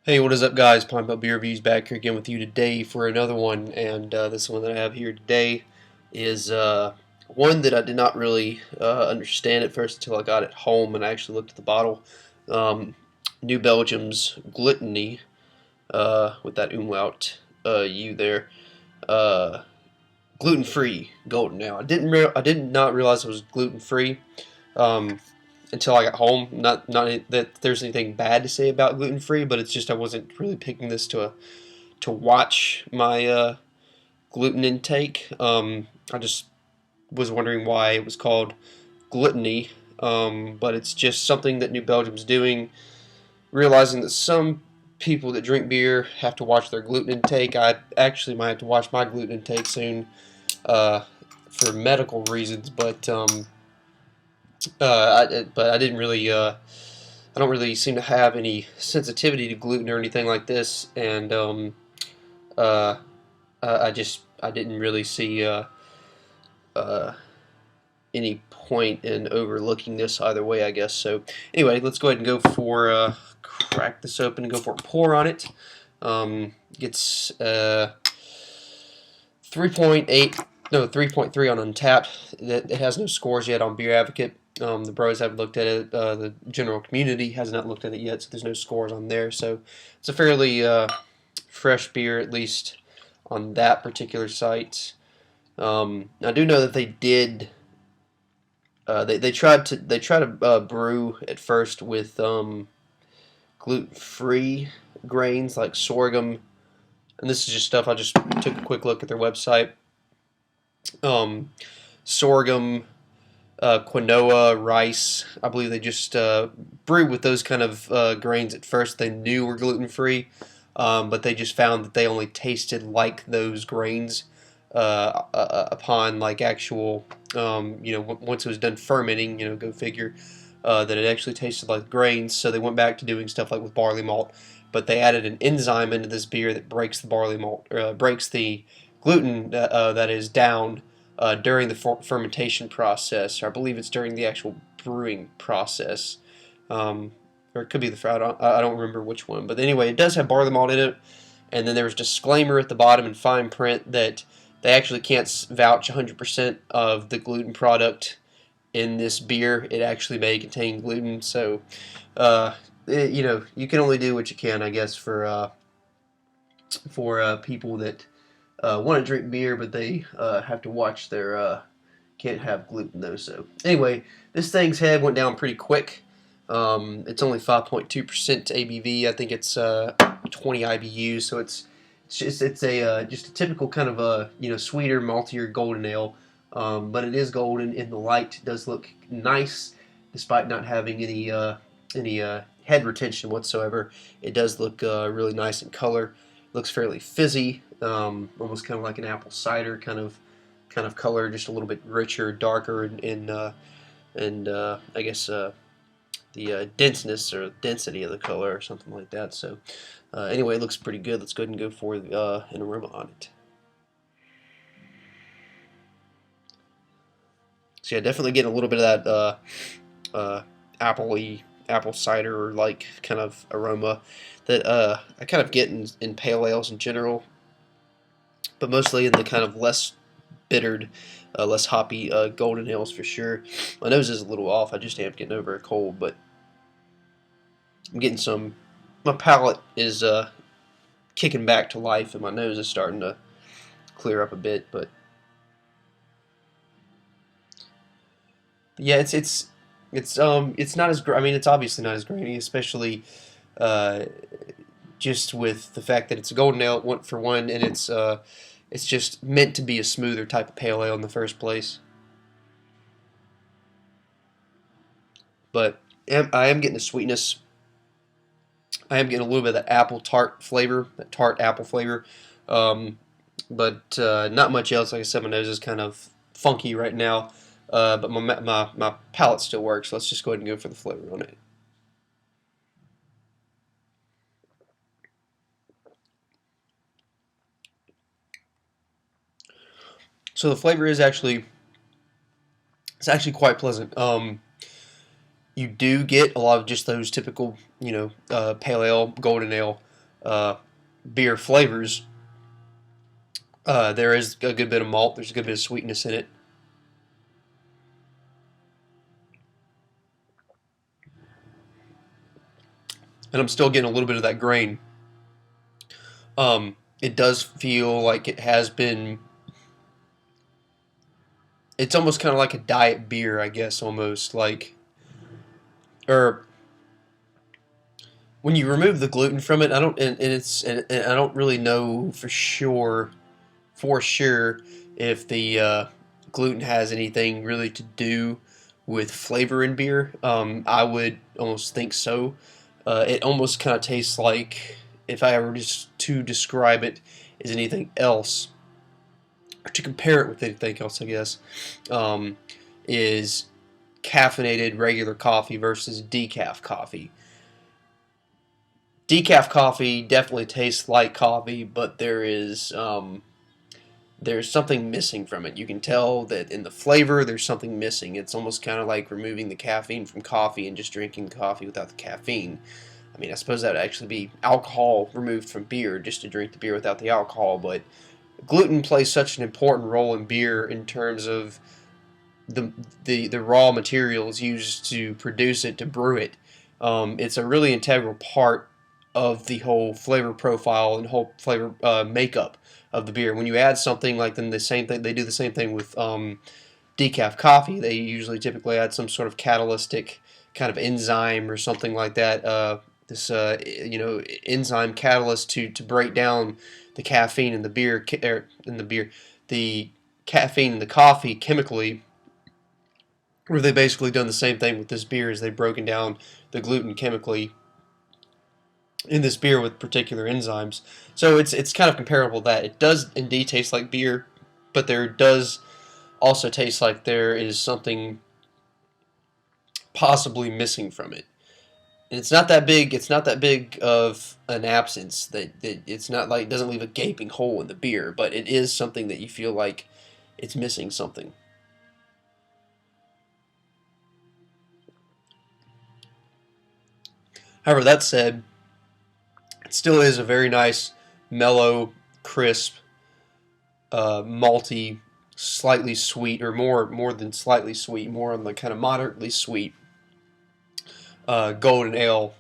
Hey, what is up, guys? Pine Belt Beer Reviews back here again with you today for another one. And this one that I have here today is one that I did not really understand at first until I got it home and I actually looked at the bottle. New Belgium's Glutiny, with that umlaut U there. Uh, Gluten-free golden ale. I did not realize it was gluten-free. Um, until I got home. Not that there's anything bad to say about gluten free, but it's just I wasn't really picking this to watch my gluten intake. I just was wondering why it was called gluttony, but it's just something that New Belgium's doing, realizing that some people that drink beer have to watch their gluten intake. I actually might have to watch my gluten intake soon uh, for medical reasons, but I didn't really. I don't really seem to have any sensitivity to gluten or anything like this, and uh, I didn't really see uh, any point in overlooking this either way, I guess. So anyway, let's go ahead and go for crack this open and go for a pour on it. Gets 3.8, no 3.3 on Untapped. It has no scores yet on Beer Advocate. The bros haven't looked at it. The general community has not looked at it yet, so there's no scores on there. So it's a fairly fresh beer, at least on that particular site. I do know that they did. They tried to brew at first with gluten-free grains like sorghum, and this is just stuff I just took a quick look at their website. Um, Sorghum, quinoa, rice. I believe they just brewed with those kind of grains at first. They knew were gluten free, but they just found that they only tasted like those grains upon like actual, once it was done fermenting. Go figure. That it actually tasted like grains. So they went back to doing stuff like with barley malt, but they added an enzyme into this beer that breaks the barley malt, breaks the gluten that is down during the fermentation process, or I believe it's during the actual brewing process, or it could be I don't remember which one. But anyway, it does have barley malt in it, and then there's a disclaimer at the bottom in fine print that they actually can't vouch 100% of the gluten product in this beer. It actually may contain gluten, so you can only do what you can, I guess, for people that want to drink beer, but they have to watch their can't have gluten though. So anyway, this thing's head went down pretty quick. It's only 5.2% ABV. I think it's 20 IBUs, so it's a just a typical kind of a sweeter, maltier golden ale. But it is golden in the light. It does look nice, despite not having any head retention whatsoever. It does look really nice in color. Looks fairly fizzy, almost kind of like an apple cider kind of color, just a little bit richer, darker, and I guess the denseness or density of the color or something like that. So anyway, it looks pretty good. Let's go ahead and go for an aroma on it. So yeah, definitely getting a little bit of that apple cider like kind of aroma that I kind of get in pale ales in general, but mostly in the kind of less bittered, less hoppy golden ales for sure. My nose is a little off. I just am getting over a cold, but I'm getting some. My palate is kicking back to life, and my nose is starting to clear up a bit. But yeah, it's not as I mean, it's obviously not as grainy, especially uh, just with the fact that it's a golden ale one for one, and it's just meant to be a smoother type of pale ale in the first place. But I am getting a sweetness. I am getting a little bit of that apple tart flavor, that tart apple flavor, um, but not much else. Like I said, my nose is kind of funky right now, but my palate still works. Let's just go ahead and go for the flavor on it. So the flavor is actually it's actually quite pleasant. You do get a lot of just those typical, pale ale, golden ale beer flavors. There is a good bit of malt. There's a good bit of sweetness in it. And I'm still getting a little bit of that grain. It does feel like it has been. It's almost kind of like a diet beer, I guess, almost like, or when you remove the gluten from it, I don't, and I don't really know for sure if the gluten has anything really to do with flavor in beer. I would almost think so. It almost kind of tastes like, if I were just to describe it as anything else, or to compare it with anything else, I guess, um, is caffeinated regular coffee versus decaf coffee. Decaf coffee definitely tastes like coffee, but there's something missing from it. You can tell that in the flavor there's something missing. It's almost kind of like removing the caffeine from coffee and just drinking coffee without the caffeine. I mean, I suppose that would actually be alcohol removed from beer, just to drink the beer without the alcohol, but gluten plays such an important role in beer in terms of the the raw materials used to produce it, to brew it. It's a really integral part of the whole flavor profile and whole flavor makeup of the beer. When you add something like, then the same thing, they do the same thing with decaf coffee. They usually typically add some sort of catalytic kind of enzyme or something like that. This enzyme catalyst to break down the caffeine in the beer, the caffeine in the coffee chemically, where they basically done the same thing with this beer, is they've broken down the gluten chemically in this beer with particular enzymes. So it's kind of comparable to that. It does indeed taste like beer, but there does also taste like there is something possibly missing from it. And it's not that big. It's not that big of an absence that it's not like, it doesn't leave a gaping hole in the beer, but it is something that you feel like it's missing something. However, that said, it still is a very nice, mellow, crisp, malty, slightly sweet, or more than slightly sweet, more on the kind of moderately sweet golden ale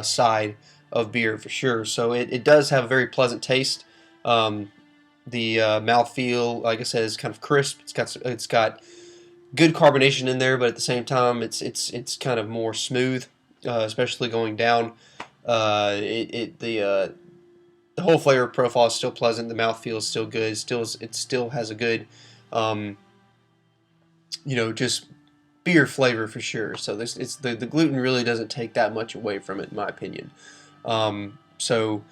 side of beer for sure. So it does have a very pleasant taste. Um, the mouthfeel, like I said, is kind of crisp. It's got good carbonation in there, but at the same time, it's kind of more smooth, especially going down. The whole flavor profile is still pleasant. The mouthfeel is still good. It still has a good, um, just beer flavor for sure. So the gluten really doesn't take that much away from it, in my opinion. So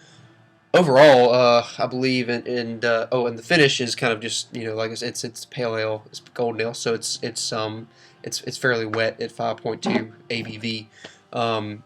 overall, I believe and the finish is kind of just, like I said, it's pale ale, it's golden ale, so it's fairly wet at 5.2 ABV.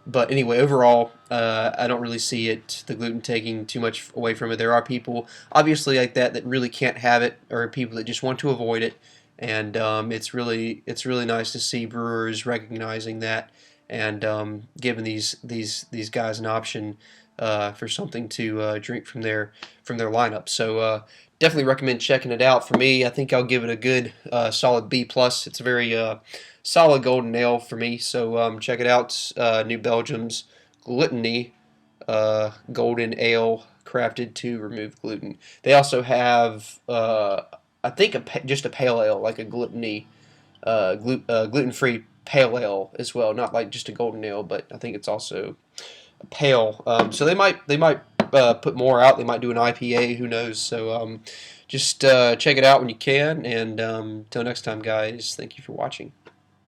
But anyway, overall, I don't really see the gluten taking too much away from it. There are people, obviously, like that really can't have it, or people that just want to avoid it. And it's really nice to see brewers recognizing that, and giving these guys an option for something to drink from their lineup. So definitely recommend checking it out. For me, I think I'll give it a good solid B plus. It's a very solid golden ale for me. So check it out. New Belgium's Glutiny golden ale, crafted to remove gluten. They also have I think just a pale ale, like a gluten-free pale ale as well. Not like just a golden ale, but I think it's also pale. So they might put more out. They might do an IPA. Who knows? So just check it out when you can. And until next time, guys, thank you for watching.